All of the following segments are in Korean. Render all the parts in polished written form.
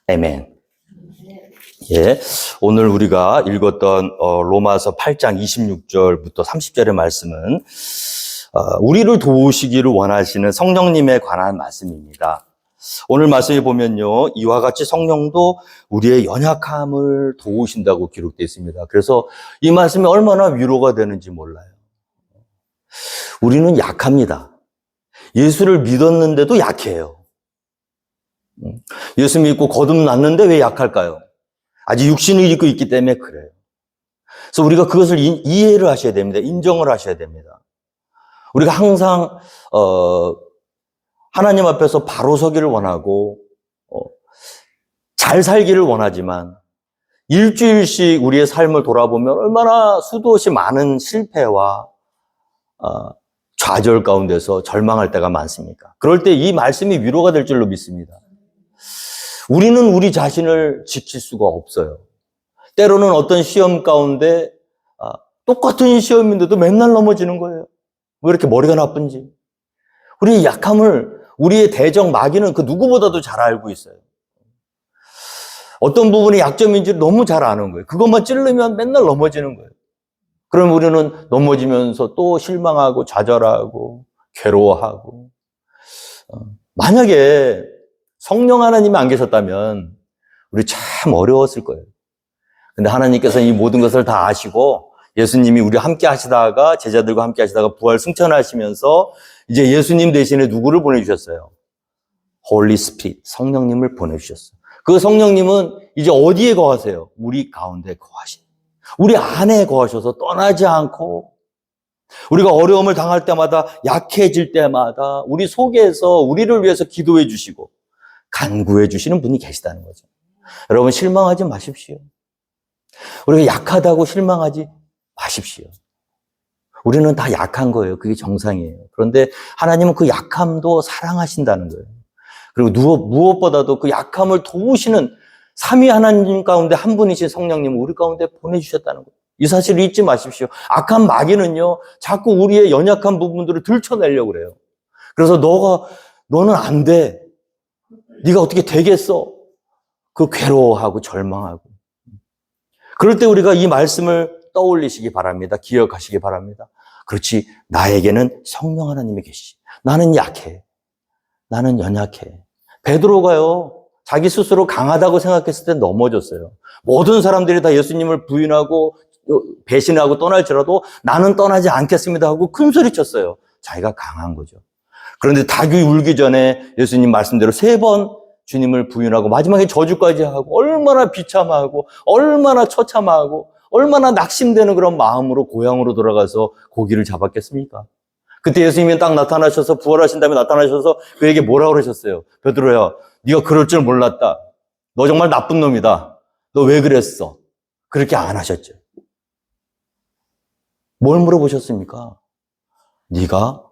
아멘. 예, 오늘 우리가 읽었던 로마서 8장 26절부터 30절의 말씀은 우리를 도우시기를 원하시는 성령님에 관한 말씀입니다. 오늘 말씀에 보면요, 이와 같이 성령도 우리의 연약함을 도우신다고 기록되어 있습니다. 그래서 이 말씀이 얼마나 위로가 되는지 몰라요. 우리는 약합니다. 예수를 믿었는데도 약해요. 예수 믿고 거듭났는데 왜 약할까요? 아직 육신을 입고 있기 때문에 그래요. 그래서 우리가 그것을 이해를 하셔야 됩니다. 인정을 하셔야 됩니다. 우리가 항상 하나님 앞에서 바로 서기를 원하고 잘 살기를 원하지만 일주일씩 우리의 삶을 돌아보면 얼마나 수도 없이 많은 실패와 좌절 가운데서 절망할 때가 많습니까? 그럴 때 이 말씀이 위로가 될 줄로 믿습니다. 우리는 우리 자신을 지킬 수가 없어요. 때로는 어떤 시험 가운데 똑같은 시험인데도 맨날 넘어지는 거예요. 왜 이렇게 머리가 나쁜지. 우리의 약함을 우리의 대적 마귀는 그 누구보다도 잘 알고 있어요. 어떤 부분이 약점인지를 너무 잘 아는 거예요. 그것만 찌르면 맨날 넘어지는 거예요. 그럼 우리는 넘어지면서 또 실망하고 좌절하고 괴로워하고. 만약에 성령 하나님이 안 계셨다면 우리 참 어려웠을 거예요. 근데 하나님께서 이 모든 것을 다 아시고 예수님이 우리 함께 하시다가 제자들과 함께 하시다가 부활 승천하시면서 이제 예수님 대신에 누구를 보내주셨어요? 홀리 스피릿, 성령님을 보내주셨어요. 그 성령님은 이제 어디에 거하세요? 우리 가운데 거하시. 우리 안에 거하셔서 떠나지 않고 우리가 어려움을 당할 때마다 약해질 때마다 우리 속에서 우리를 위해서 기도해 주시고 간구해 주시는 분이 계시다는 거죠. 여러분 실망하지 마십시오. 우리가 약하다고 실망하지 마십시오. 우리는 다 약한 거예요. 그게 정상이에요. 그런데 하나님은 그 약함도 사랑하신다는 거예요. 그리고 무엇보다도 그 약함을 도우시는 삼위 하나님 가운데 한 분이신 성령님을 우리 가운데 보내주셨다는 거예요. 이 사실을 잊지 마십시오. 악한 마귀는요, 자꾸 우리의 연약한 부분들을 들춰내려고 그래요. 그래서 너는 안 돼. 네가 어떻게 되겠어? 그 괴로워하고 절망하고. 그럴 때 우리가 이 말씀을 떠올리시기 바랍니다. 기억하시기 바랍니다. 그렇지, 나에게는 성령 하나님이 계시지. 나는 약해. 나는 연약해. 베드로가요, 자기 스스로 강하다고 생각했을 때 넘어졌어요. 모든 사람들이 다 예수님을 부인하고 배신하고 떠날지라도 나는 떠나지 않겠습니다 하고 큰 소리 쳤어요. 자기가 강한 거죠. 그런데 닭이 울기 전에 예수님 말씀대로 3번 주님을 부인하고 마지막에 저주까지 하고 얼마나 비참하고 얼마나 처참하고 얼마나 낙심되는 그런 마음으로 고향으로 돌아가서 고기를 잡았겠습니까? 그때 예수님이 딱 나타나셔서 부활하신 다음에 나타나셔서 그에게 뭐라고 그러셨어요? 베드로야, 네가 그럴 줄 몰랐다. 너 정말 나쁜 놈이다. 너 왜 그랬어? 그렇게 안 하셨죠. 뭘 물어보셨습니까? 네가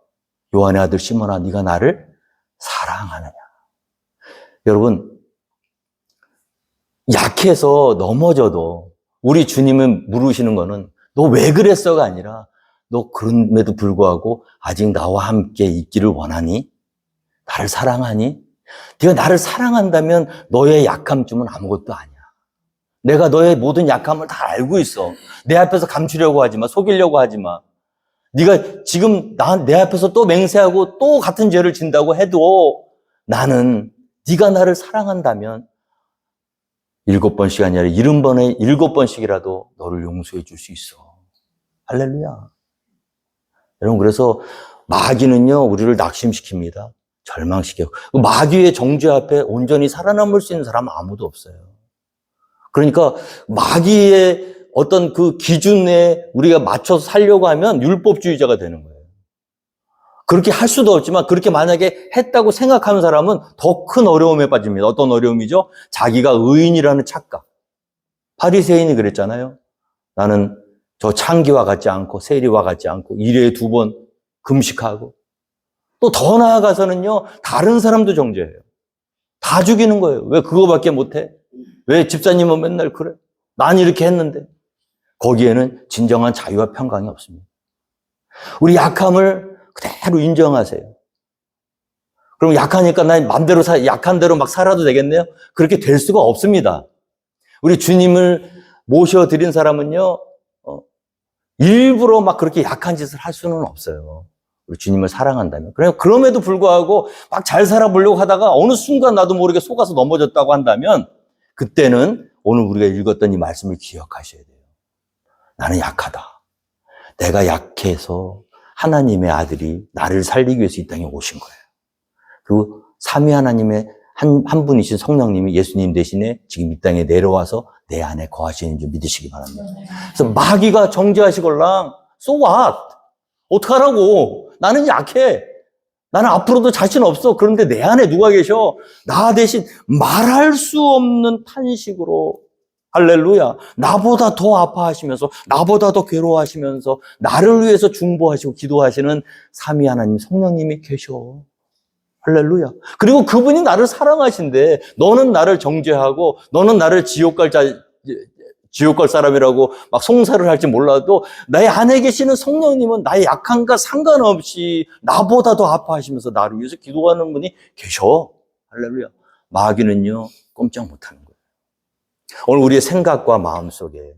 요한의 아들 시몬아, 네가 나를 사랑하느냐? 여러분, 약해서 넘어져도 우리 주님은 물으시는 거는 너 왜 그랬어가 아니라 너 그럼에도 불구하고 아직 나와 함께 있기를 원하니? 나를 사랑하니? 네가 나를 사랑한다면 너의 약함쯤은 아무것도 아니야. 내가 너의 모든 약함을 다 알고 있어. 내 앞에서 감추려고 하지 마. 속이려고 하지 마. 네가 지금 내 앞에서 또 맹세하고 또 같은 죄를 진다고 해도 나는 네가 나를 사랑한다면 7번씩 아니라 70번에 7번씩이라도 너를 용서해 줄 수 있어. 할렐루야. 여러분, 그래서 마귀는요, 우리를 낙심시킵니다. 절망시켜요. 마귀의 정죄 앞에 온전히 살아남을 수 있는 사람은 아무도 없어요. 그러니까 마귀의 어떤 그 기준에 우리가 맞춰서 살려고 하면 율법주의자가 되는 거예요. 그렇게 할 수도 없지만 그렇게 만약에 했다고 생각하는 사람은 더 큰 어려움에 빠집니다. 어떤 어려움이죠? 자기가 의인이라는 착각. 바리새인이 그랬잖아요. 나는 저 창기와 같지 않고 세리와 같지 않고 1회에 2번 금식하고 또 더 나아가서는요, 다른 사람도 정죄해요. 다 죽이는 거예요. 왜 그거밖에 못해? 왜 집사님은 맨날 그래? 난 이렇게 했는데. 거기에는 진정한 자유와 평강이 없습니다. 우리 약함을 그대로 인정하세요. 그럼 약하니까 난 맘대로 약한 대로 막 살아도 되겠네요? 그렇게 될 수가 없습니다. 우리 주님을 모셔드린 사람은요, 일부러 막 그렇게 약한 짓을 할 수는 없어요. 우리 주님을 사랑한다면. 그럼에도 불구하고 막 잘 살아보려고 하다가 어느 순간 나도 모르게 속아서 넘어졌다고 한다면 그때는 오늘 우리가 읽었던 이 말씀을 기억하셔야 돼요. 나는 약하다. 내가 약해서 하나님의 아들이 나를 살리기 위해서 이 땅에 오신 거예요. 그리고 삼위 하나님의 한 분이신 성령님이 예수님 대신에 지금 이 땅에 내려와서 내 안에 거하시는 줄 믿으시기 바랍니다. 그래서 마귀가 정죄하시걸랑 so what? 어떡하라고? 나는 약해. 나는 앞으로도 자신 없어. 그런데 내 안에 누가 계셔? 나 대신 말할 수 없는 탄식으로 할렐루야. 나보다 더 아파하시면서 나보다 더 괴로워하시면서 나를 위해서 중보하시고 기도하시는 삼위 하나님 성령님이 계셔. 할렐루야. 그리고 그분이 나를 사랑하신대. 너는 나를 정죄하고 너는 나를 지옥 갈 사람이라고 막 송사를 할지 몰라도 나의 안에 계시는 성령님은 나의 약함과 상관없이 나보다 더 아파하시면서 나를 위해서 기도하는 분이 계셔. 할렐루야. 마귀는요, 꼼짝 못하는 거예요. 오늘 우리의 생각과 마음 속에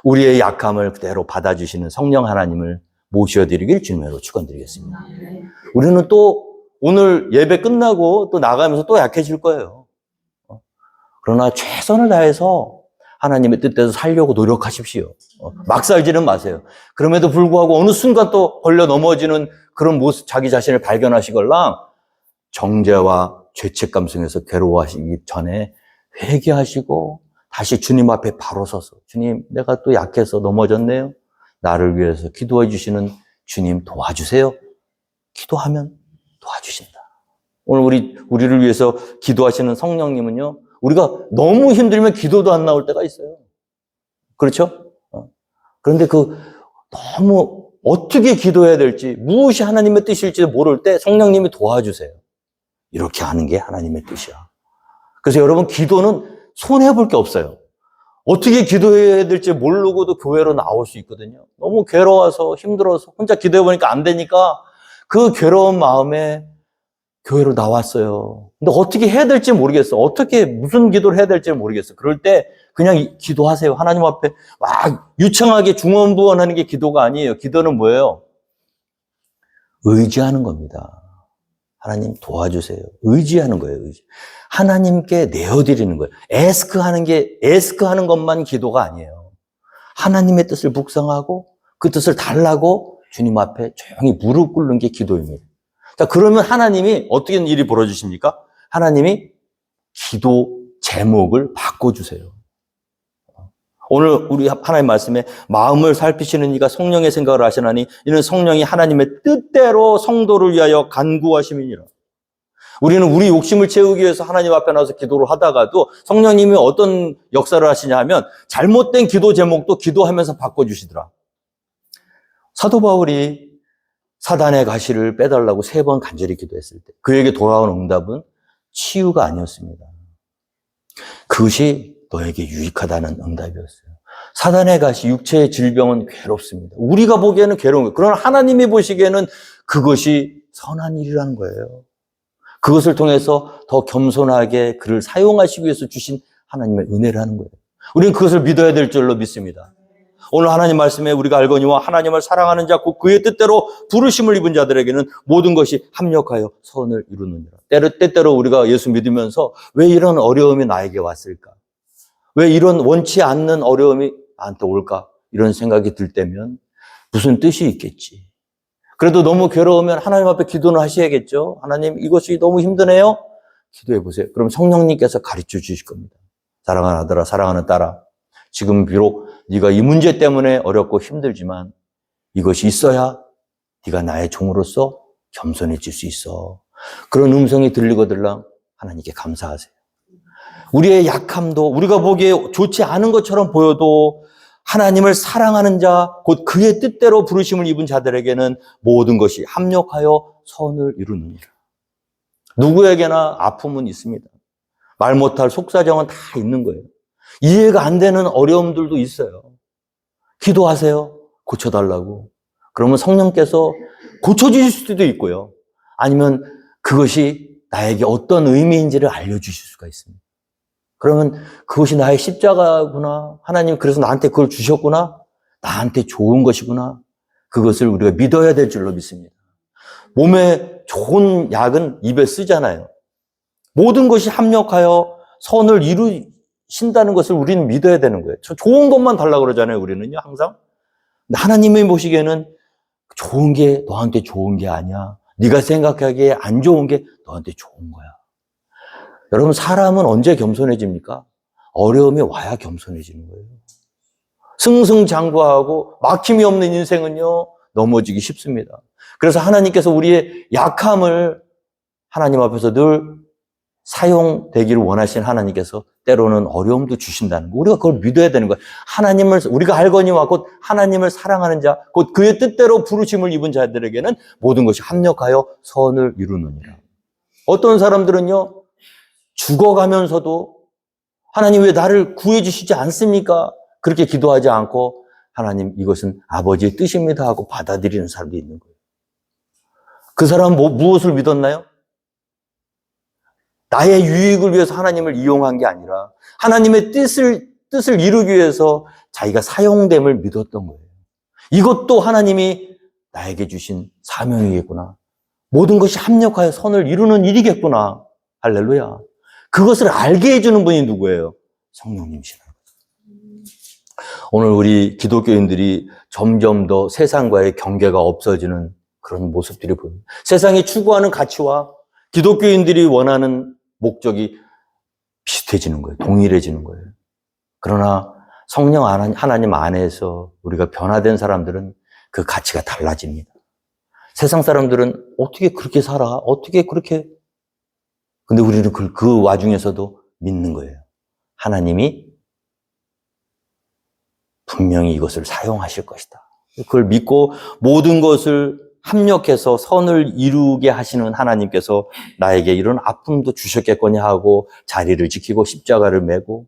우리의 약함을 그대로 받아주시는 성령 하나님을 모셔드리길 주님으로 축원드리겠습니다. 우리는 또 오늘 예배 끝나고 또 나가면서 또 약해질 거예요. 그러나 최선을 다해서 하나님의 뜻대로 살려고 노력하십시오. 막 살지는 마세요. 그럼에도 불구하고 어느 순간 또 걸려 넘어지는 그런 모습, 자기 자신을 발견하시걸랑 정죄와 죄책감 속에서 괴로워하시기 전에 회개하시고 다시 주님 앞에 바로 서서 주님, 내가 또 약해서 넘어졌네요. 나를 위해서 기도해 주시는 주님 도와주세요. 기도하면 도와주신다. 오늘 우리를 위해서 기도하시는 성령님은요, 우리가 너무 힘들면 기도도 안 나올 때가 있어요. 그렇죠? 그런데 너무 어떻게 기도해야 될지, 무엇이 하나님의 뜻일지 모를 때 성령님이 도와주세요. 이렇게 하는 게 하나님의 뜻이야. 그래서 여러분, 기도는 손해볼 게 없어요. 어떻게 기도해야 될지 모르고도 교회로 나올 수 있거든요. 너무 괴로워서 힘들어서 혼자 기도해보니까 안 되니까 그 괴로운 마음에 교회로 나왔어요. 근데 어떻게 해야 될지 모르겠어. 무슨 기도를 해야 될지 모르겠어. 그럴 때 그냥 기도하세요. 하나님 앞에 막 유창하게 중언부언하는 게 기도가 아니에요. 기도는 뭐예요? 의지하는 겁니다. 하나님 도와주세요. 의지하는 거예요. 하나님께 내어드리는 거예요. 에스크 하는 것만 기도가 아니에요. 하나님의 뜻을 묵상하고 그 뜻을 달라고 주님 앞에 조용히 무릎 꿇는 게 기도입니다. 자, 그러면 하나님이 어떻게 일이 벌어지십니까? 하나님이 기도 제목을 바꿔주세요. 오늘 우리 하나님 말씀에 마음을 살피시는 이가 성령의 생각을 하시나니 이는 성령이 하나님의 뜻대로 성도를 위하여 간구하심이니라. 우리는 우리 욕심을 채우기 위해서 하나님 앞에 나와서 기도를 하다가도 성령님이 어떤 역사를 하시냐 하면 잘못된 기도 제목도 기도하면서 바꿔주시더라. 사도 바울이 사단의 가시를 빼달라고 3번 간절히 기도했을 때 그에게 돌아온 응답은 치유가 아니었습니다. 그것이 너에게 유익하다는 응답이었어요. 사단의 가시, 육체의 질병은 괴롭습니다. 우리가 보기에는 괴로운 거예요. 그러나 하나님이 보시기에는 그것이 선한 일이라는 거예요. 그것을 통해서 더 겸손하게 그를 사용하시기 위해서 주신 하나님의 은혜라는 거예요. 우리는 그것을 믿어야 될 줄로 믿습니다. 오늘 하나님 말씀에 우리가 알거니와 하나님을 사랑하는 자 곧 그의 뜻대로 부르심을 입은 자들에게는 모든 것이 합력하여 선을 이루느니라. 때때로 우리가 예수 믿으면서 왜 이런 어려움이 나에게 왔을까? 왜 이런 원치 않는 어려움이 나한테 올까? 이런 생각이 들 때면 무슨 뜻이 있겠지. 그래도 너무 괴로우면 하나님 앞에 기도는 하셔야겠죠. 하나님, 이것이 너무 힘드네요. 기도해 보세요. 그럼 성령님께서 가르쳐 주실 겁니다. 사랑하는 아들아, 사랑하는 딸아, 지금 비록 네가 이 문제 때문에 어렵고 힘들지만 이것이 있어야 네가 나의 종으로서 겸손해질 수 있어. 그런 음성이 들리거들랑 하나님께 감사하세요. 우리의 약함도 우리가 보기에 좋지 않은 것처럼 보여도 하나님을 사랑하는 자, 곧 그의 뜻대로 부르심을 입은 자들에게는 모든 것이 합력하여 선을 이루느니라. 누구에게나 아픔은 있습니다. 말 못할 속사정은 다 있는 거예요. 이해가 안 되는 어려움들도 있어요. 기도하세요. 고쳐달라고. 그러면 성령께서 고쳐주실 수도 있고요. 아니면 그것이 나에게 어떤 의미인지를 알려주실 수가 있습니다. 그러면 그것이 나의 십자가구나. 하나님 그래서 나한테 그걸 주셨구나. 나한테 좋은 것이구나. 그것을 우리가 믿어야 될 줄로 믿습니다. 몸에 좋은 약은 입에 쓰잖아요. 모든 것이 합력하여 선을 이루신다는 것을 우리는 믿어야 되는 거예요. 좋은 것만 달라고 그러잖아요, 우리는요, 항상. 하나님이 보시기에는 좋은 게 너한테 좋은 게 아니야. 네가 생각하기에 안 좋은 게 너한테 좋은 거야. 여러분, 사람은 언제 겸손해집니까? 어려움이 와야 겸손해지는 거예요. 승승장구하고 막힘이 없는 인생은요, 넘어지기 쉽습니다. 그래서 하나님께서 우리의 약함을 하나님 앞에서 늘 사용되기를 원하시는 하나님께서 때로는 어려움도 주신다는 거. 우리가 그걸 믿어야 되는 거예요. 하나님을, 우리가 알거니와 곧 하나님을 사랑하는 자, 곧 그의 뜻대로 부르심을 입은 자들에게는 모든 것이 합력하여 선을 이루느니라. 어떤 사람들은요, 죽어가면서도 하나님 왜 나를 구해주시지 않습니까? 그렇게 기도하지 않고 하나님 이것은 아버지의 뜻입니다 하고 받아들이는 사람도 있는 거예요. 그 사람은 무엇을 믿었나요? 나의 유익을 위해서 하나님을 이용한 게 아니라 하나님의 뜻을 이루기 위해서 자기가 사용됨을 믿었던 거예요. 이것도 하나님이 나에게 주신 사명이겠구나. 모든 것이 합력하여 선을 이루는 일이겠구나. 할렐루야. 그것을 알게 해주는 분이 누구예요? 성령님이시라는 거죠. 오늘 우리 기독교인들이 점점 더 세상과의 경계가 없어지는 그런 모습들이 보입니다. 세상이 추구하는 가치와 기독교인들이 원하는 목적이 비슷해지는 거예요. 동일해지는 거예요. 그러나 성령 하나님 안에서 우리가 변화된 사람들은 그 가치가 달라집니다. 세상 사람들은 어떻게 그렇게 살아? 어떻게 그렇게. 근데 우리는 그 와중에서도 믿는 거예요. 하나님이 분명히 이것을 사용하실 것이다. 그걸 믿고 모든 것을 합력해서 선을 이루게 하시는 하나님께서 나에게 이런 아픔도 주셨겠거니 하고 자리를 지키고 십자가를 메고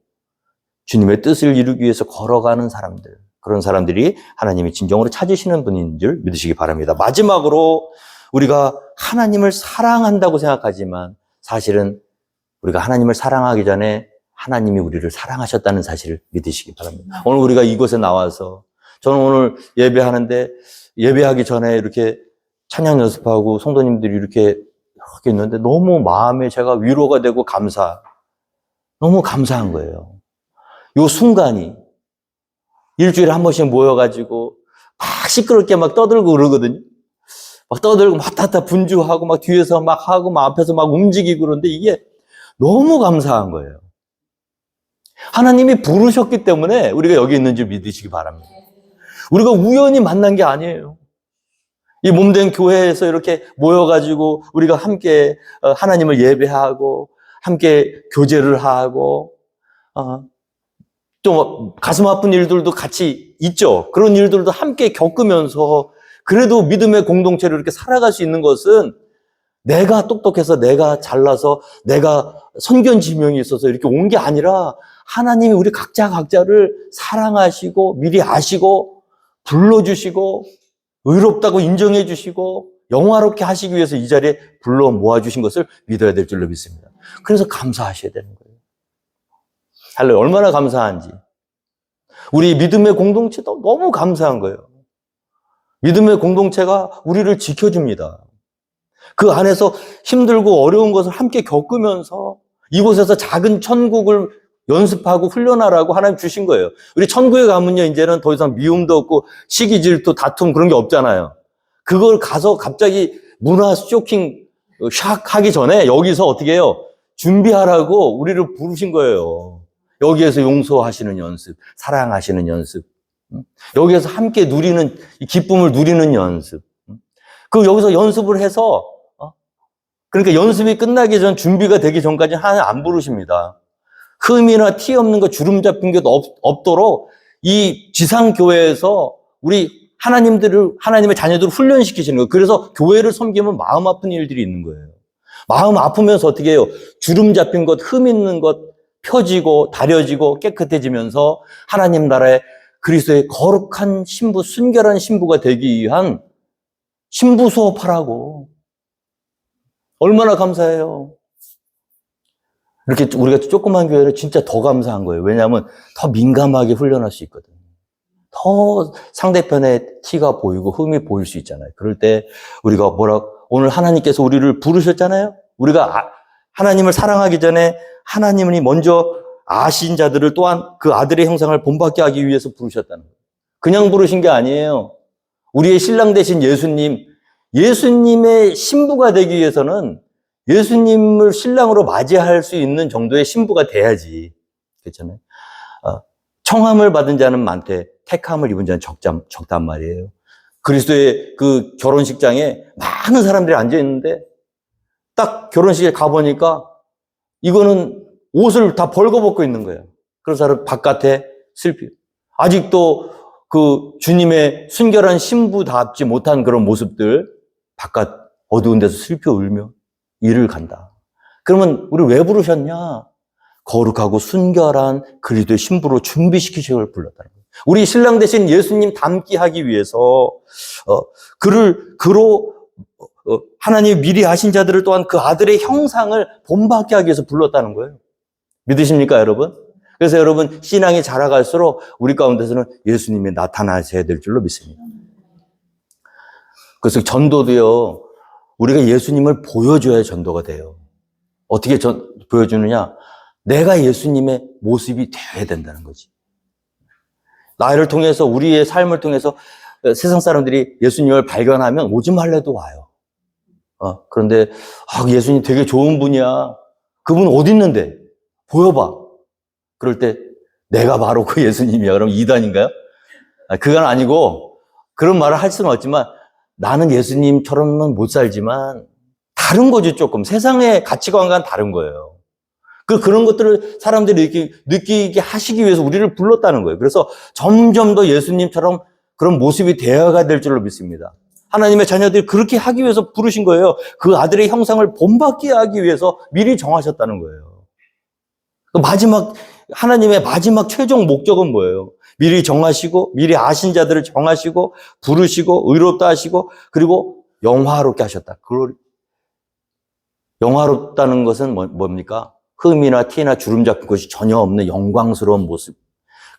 주님의 뜻을 이루기 위해서 걸어가는 사람들, 그런 사람들이 하나님이 진정으로 찾으시는 분인 줄 믿으시기 바랍니다. 마지막으로 우리가 하나님을 사랑한다고 생각하지만 사실은 우리가 하나님을 사랑하기 전에 하나님이 우리를 사랑하셨다는 사실을 믿으시기 바랍니다. 오늘 우리가 이곳에 나와서 저는 오늘 예배하는데 예배하기 전에 이렇게 찬양 연습하고 성도님들이 이렇게 있는데 너무 마음에 제가 위로가 되고 너무 감사한 거예요. 요 순간이 일주일에 한 번씩 모여가지고 막 시끄럽게 막 떠들고 그러거든요. 막 떠들고 막 타타 분주하고 막 뒤에서 막 하고 막 앞에서 막 움직이고 그러는데 이게 너무 감사한 거예요. 하나님이 부르셨기 때문에 우리가 여기 있는 줄 믿으시기 바랍니다. 우리가 우연히 만난 게 아니에요. 이 몸된 교회에서 이렇게 모여가지고 우리가 함께 하나님을 예배하고 함께 교제를 하고 좀 가슴 아픈 일들도 같이 있죠. 그런 일들도 함께 겪으면서 그래도 믿음의 공동체로 이렇게 살아갈 수 있는 것은 내가 똑똑해서 내가 잘나서 내가 선견지명이 있어서 이렇게 온 게 아니라 하나님이 우리 각자를 사랑하시고 미리 아시고 불러주시고 의롭다고 인정해 주시고 영화롭게 하시기 위해서 이 자리에 불러 모아주신 것을 믿어야 될 줄로 믿습니다. 그래서 감사하셔야 되는 거예요. 할렐루야. 얼마나 감사한지. 우리 믿음의 공동체도 너무 감사한 거예요. 믿음의 공동체가 우리를 지켜줍니다. 그 안에서 힘들고 어려운 것을 함께 겪으면서 이곳에서 작은 천국을 연습하고 훈련하라고 하나님 주신 거예요. 우리 천국에 가면요, 이제는 더 이상 미움도 없고 시기 질투 다툼 그런 게 없잖아요. 그걸 가서 갑자기 문화 쇼킹 샥 하기 전에 여기서 어떻게 해요? 준비하라고 우리를 부르신 거예요. 여기에서 용서하시는 연습, 사랑하시는 연습, 여기에서 함께 누리는 기쁨을 누리는 연습. 그 여기서 연습을 해서 그러니까 연습이 끝나기 전 준비가 되기 전까지 하나님 안 부르십니다. 흠이나 티 없는 거 주름 잡힌 게 없도록 이 지상교회에서 우리 하나님의 자녀들을 훈련시키시는 거예요. 그래서 교회를 섬기면 마음 아픈 일들이 있는 거예요. 마음 아프면서 어떻게 해요? 주름 잡힌 것, 흠 있는 것 펴지고 다려지고 깨끗해지면서 하나님 나라의 그리스도의 거룩한 신부, 순결한 신부가 되기 위한 신부 수업하라고. 얼마나 감사해요. 이렇게 우리가 조그만 교회를 진짜 더 감사한 거예요. 왜냐하면 더 민감하게 훈련할 수 있거든요. 더 상대편의 티가 보이고 흠이 보일 수 있잖아요. 그럴 때 우리가 오늘 하나님께서 우리를 부르셨잖아요. 우리가 하나님을 사랑하기 전에 하나님이 먼저 아신 자들을 또한 그 아들의 형상을 본받게 하기 위해서 부르셨다는 거예요. 그냥 부르신 게 아니에요. 우리의 신랑 되신 예수님의 신부가 되기 위해서는 예수님을 신랑으로 맞이할 수 있는 정도의 신부가 돼야지. 그렇잖아요. 청함을 받은 자는 많되 택함을 입은 자는 적단 말이에요. 그리스도의 그 결혼식장에 많은 사람들이 앉아 있는데 딱 결혼식에 가보니까 이거는 옷을 다 벌거벗고 있는 거예요. 그래서 사람 바깥에 슬피. 아직도 그 주님의 순결한 신부답지 못한 그런 모습들 바깥 어두운 데서 슬피 울며 일을 간다. 그러면 우리 왜 부르셨냐? 거룩하고 순결한 그리스도의 신부로 준비시키시길 불렀다는 거예요. 우리 신랑 대신 예수님 닮게 하기 위해서 하나님이 미리 아신 자들을 또한 그 아들의 형상을 본받게 하기 위해서 불렀다는 거예요. 믿으십니까, 여러분? 그래서 여러분 신앙이 자라갈수록 우리 가운데서는 예수님이 나타나셔야 될 줄로 믿습니다. 그래서 전도도요, 우리가 예수님을 보여줘야 전도가 돼요. 어떻게 보여주느냐? 내가 예수님의 모습이 되어야 된다는 거지. 나를 통해서, 우리의 삶을 통해서 세상 사람들이 예수님을 발견하면 오지 말래도 와요. 그런데 예수님 되게 좋은 분이야. 그분 어디 있는데? 보여봐. 그럴 때 내가 바로 그 예수님이야. 그럼 이단인가요? 그건 아니고 그런 말을 할 수는 없지만 나는 예수님처럼은 못 살지만 다른 거지 조금. 세상의 가치관과는 다른 거예요. 그런 것들을 사람들이 느끼게 하시기 위해서 우리를 불렀다는 거예요. 그래서 점점 더 예수님처럼 그런 모습이 되어가 될 줄로 믿습니다. 하나님의 자녀들이 그렇게 하기 위해서 부르신 거예요. 그 아들의 형상을 본받게 하기 위해서 미리 정하셨다는 거예요. 하나님의 마지막 최종 목적은 뭐예요? 미리 정하시고, 미리 아신 자들을 정하시고, 부르시고, 의롭다 하시고, 그리고 영화롭게 하셨다. 영화롭다는 것은 뭡니까? 흠이나 티나 주름 잡힌 것이 전혀 없는 영광스러운 모습.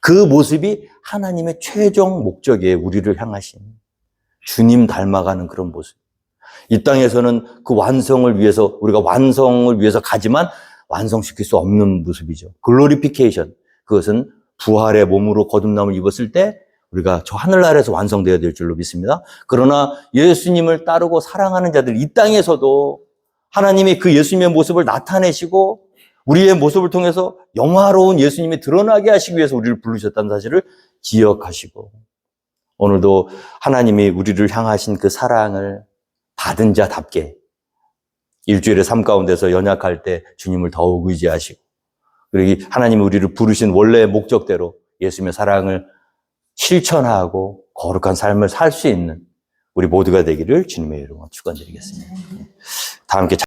그 모습이 하나님의 최종 목적이에요. 우리를 향하신. 주님 닮아가는 그런 모습. 이 땅에서는 그 완성을 위해서, 우리가 완성을 위해서 가지만 완성시킬 수 없는 모습이죠. 글로리피케이션. 그것은 부활의 몸으로 거듭남을 입었을 때 우리가 저 하늘나라에서 완성되어야 될 줄로 믿습니다. 그러나 예수님을 따르고 사랑하는 자들, 이 땅에서도 하나님이 그 예수님의 모습을 나타내시고 우리의 모습을 통해서 영화로운 예수님이 드러나게 하시기 위해서 우리를 부르셨다는 사실을 기억하시고 오늘도 하나님이 우리를 향하신 그 사랑을 받은 자답게 일주일의 삶 가운데서 연약할 때 주님을 더욱 의지하시고 그리고 하나님이 우리를 부르신 원래의 목적대로 예수님의 사랑을 실천하고 거룩한 삶을 살 수 있는 우리 모두가 되기를 주님의 이름으로 축원드리겠습니다. 다 함께